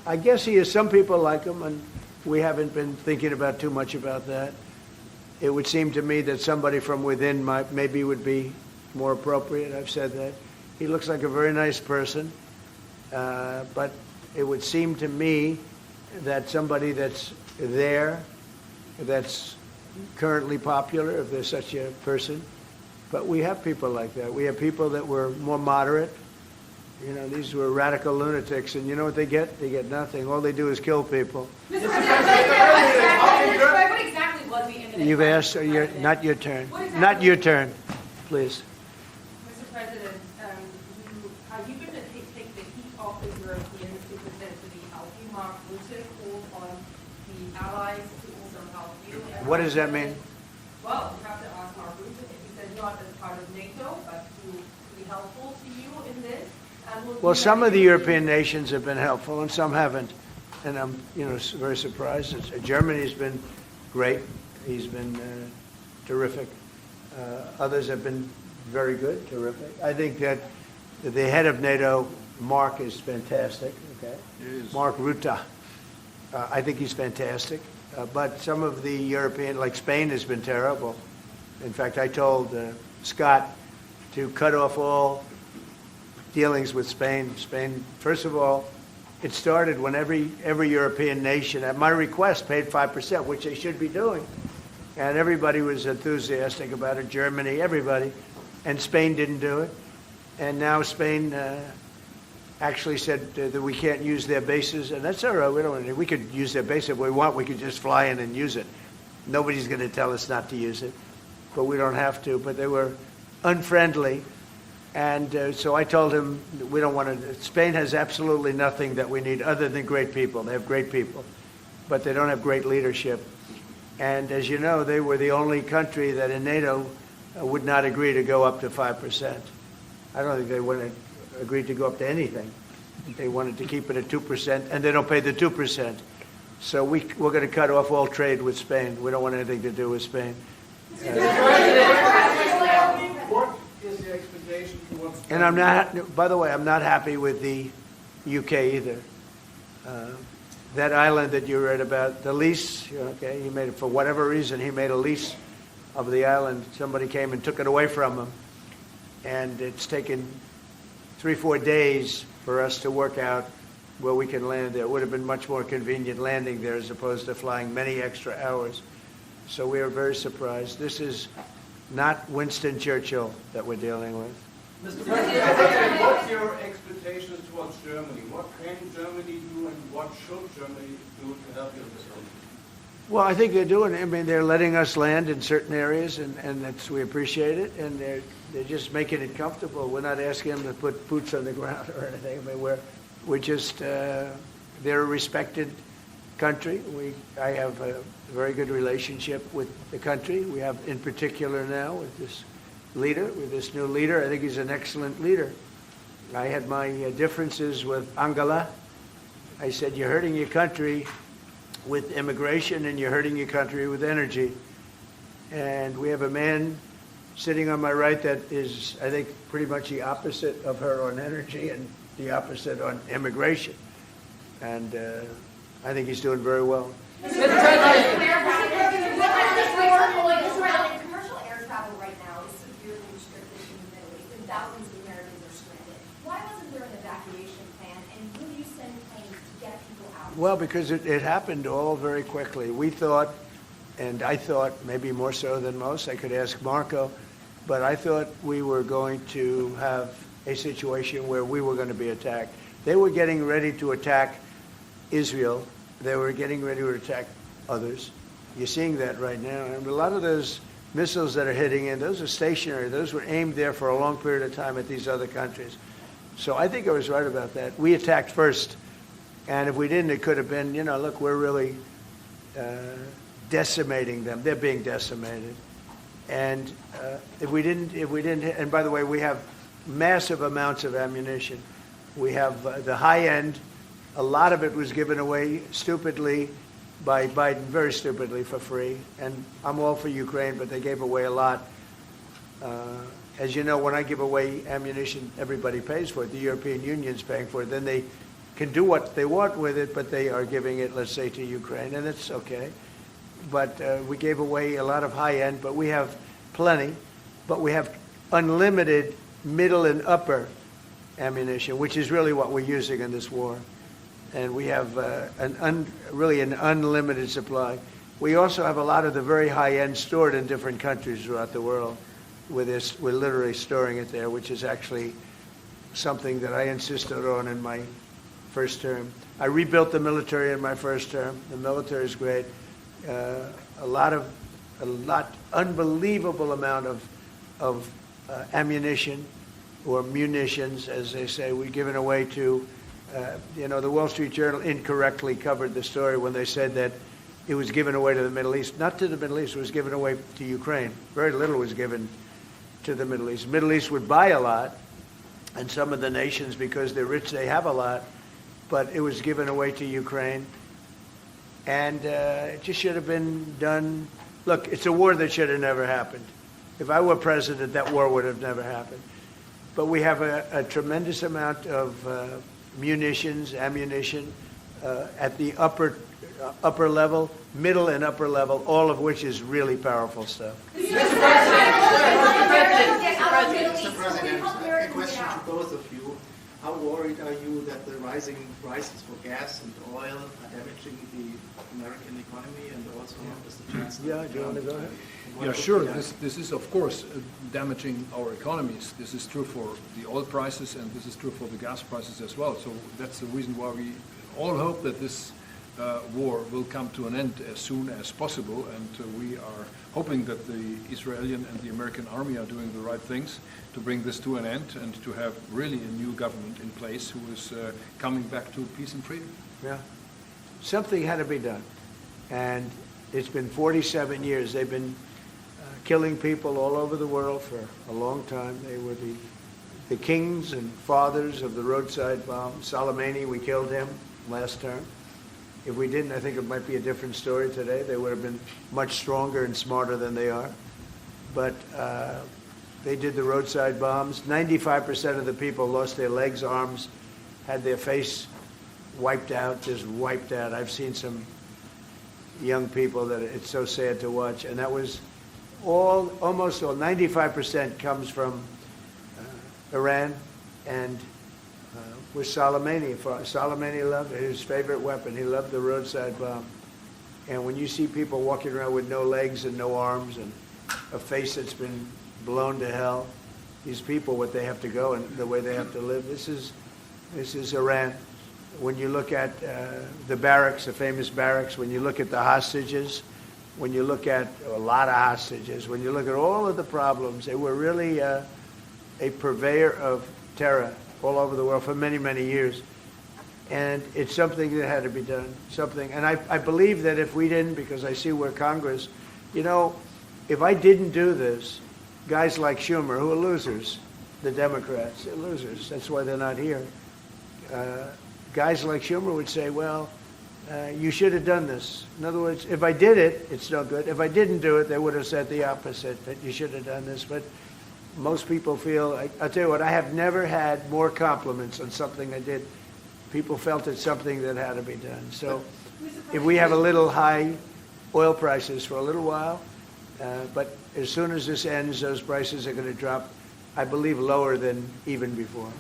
I guess he is. Some people like him, and we haven't been thinking about too much about that. It would seem to me that somebody from within maybe would be more appropriate. I've said that. He looks like a very nice person, but it would seem to me that somebody that's there, that's currently popular, if there's such a person. But we have people like that. We have people that were more moderate. You know, these were radical lunatics, and you know what they get? They get nothing. All they do is kill people. Mr. President, what exactly was the imminent? You've asked, not your turn. Exactly? Not your turn, please. Mr. President, are you going to take the heat off the Europeans to pretend to be helping Mark Rutte called on the allies to also help you? What does that mean? Well, you have to ask Mark Rutte if he said not as part of NATO, but to be helpful to you in this. Well, some of the European nations have been helpful, and some haven't, and I'm, very surprised. Germany's been great; he's been terrific. Others have been very good, terrific. I think that the head of NATO, Mark, is fantastic. Okay, Mark Rutte. I think he's fantastic. But some of the European, like Spain, has been terrible. In fact, I told Scott to cut off all dealings with Spain. Spain, first of all, it started when every European nation, at my request, paid 5%, which they should be doing. And everybody was enthusiastic about it, Germany, everybody. And Spain didn't do it. And now Spain actually said that we can't use their bases, and that's all right. We could use their base if we want. We could just fly in and use it. Nobody's going to tell us not to use it, but we don't have to. But they were unfriendly. And so I told him we don't want to. Spain has absolutely nothing that we need other than great people. They have great people, but they don't have great leadership. And as you know, they were the only country that in NATO would not agree to go up to 5%. I don't think they would have agreed to go up to anything. They wanted to keep it at 2%, and they don't pay the 2%. So we're going to cut off all trade with Spain. We don't want anything to do with Spain. Is the expectation towards And I'm not, by the way, I'm not happy with the UK either. That island that you read about, the lease, okay, he made it, for whatever reason, he made a lease of the island. Somebody came and took it away from him. And it's taken 3-4 days for us to work out where we can land there. It would have been much more convenient landing there as opposed to flying many extra hours. So we are very surprised. This is not Winston Churchill that we're dealing with. Mr. President, what's your expectations towards Germany? What can Germany do and what should Germany do to help you in this country? Well, I think they're doing it. I mean, they're letting us land in certain areas, and we appreciate it, and they're just making it comfortable. We're not asking them to put boots on the ground or anything. I mean, we're just, they're a respected country. I have a very good relationship with the country. We have, in particular now, with this leader, with this new leader. I think he's an excellent leader. I had my differences with Angela. I said, you're hurting your country with immigration, and you're hurting your country with energy. And we have a man sitting on my right that is, I think, pretty much the opposite of her on energy and the opposite on immigration. And I think he's doing very well. Commercial air travel right now is severely restricted in the Middle East, and thousands of Americans are stranded. Why wasn't there an evacuation plan, and will you send planes to get people out? Well, because it happened all very quickly. We thought, and I thought maybe more so than most, I could ask Marco, but I thought we were going to have a situation where we were going to be attacked. They were getting ready to attack Israel. They were getting ready to attack others. You're seeing that right now. And a lot of those missiles that are hitting in, those are stationary. Those were aimed there for a long period of time at these other countries. So I think I was right about that. We attacked first. And if we didn't, it could have been, look, we're really decimating them. They're being decimated. And if we didn't, and by the way, we have massive amounts of ammunition. We have the high end. A lot of it was given away stupidly by Biden, very stupidly, for free. And I'm all for Ukraine, but they gave away a lot. As you know, when I give away ammunition, everybody pays for it. The European Union's paying for it. Then they can do what they want with it, but they are giving it, let's say, to Ukraine, and it's okay. But we gave away a lot of high-end, but we have plenty. But we have unlimited middle and upper ammunition, which is really what we're using in this war. And we have really an unlimited supply. We also have a lot of the very high-end stored in different countries throughout the world. We're literally storing it there, which is actually something that I insisted on in my first term. I rebuilt the military in my first term. The military is great. Unbelievable amount of ammunition, or munitions, as they say, we're giving away to, the Wall Street Journal incorrectly covered the story when they said that it was given away to the Middle East. Not to the Middle East, it was given away to Ukraine. Very little was given to the Middle East. The Middle East would buy a lot, and some of the nations, because they're rich, they have a lot, but it was given away to Ukraine. And it just should have been done. Look, it's a war that should have never happened. If I were president, that war would have never happened. But we have a tremendous amount of munitions, ammunition, at the upper level, middle and upper level, all of which is really powerful stuff. Mr. President, a question to both of you. How worried are you that the rising prices for gas and oil are damaging the American economy and also Mr. Chancellor? Yeah, do you want to go ahead? Yeah, sure. This is, of course, damaging our economies. This is true for the oil prices, and this is true for the gas prices as well. So that's the reason why we all hope that this war will come to an end as soon as possible, and we are hoping that the Israeli and the American army are doing the right things to bring this to an end and to have really a new government in place who is coming back to peace and freedom. Yeah. Something had to be done. And it's been 47 years. They've been killing people all over the world for a long time. They were the kings and fathers of the roadside bomb. Soleimani, we killed him last term. If we didn't, I think it might be a different story today. They would have been much stronger and smarter than they are. But they did the roadside bombs. 95% of the people lost their legs, arms, had their face wiped out, just wiped out. I've seen some young people that it's so sad to watch. And that was almost all, 95% comes from Iran and with Soleimani. Soleimani loved his favorite weapon. He loved the roadside bomb. And when you see people walking around with no legs and no arms and a face that's been blown to hell, these people, what they have to go and the way they have to live, this is Iran. When you look at the barracks, the famous barracks, when you look at the hostages, when you look at a lot of hostages, when you look at all of the problems, they were really a purveyor of terror all over the world for many, many years. And it's something that had to be done, and I believe that if we didn't, because I see where Congress, if I didn't do this, guys like Schumer, who are losers, the Democrats, they're losers, that's why they're not here. Guys like Schumer would say, well, you should have done this. In other words, if I did it, it's no good. If I didn't do it, they would have said the opposite, that you should have done this. But most people feel, I'll tell you what, I have never had more compliments on something I did. People felt it's something that had to be done. So if we have a little high oil prices for a little while, but as soon as this ends, those prices are going to drop, I believe, lower than even before.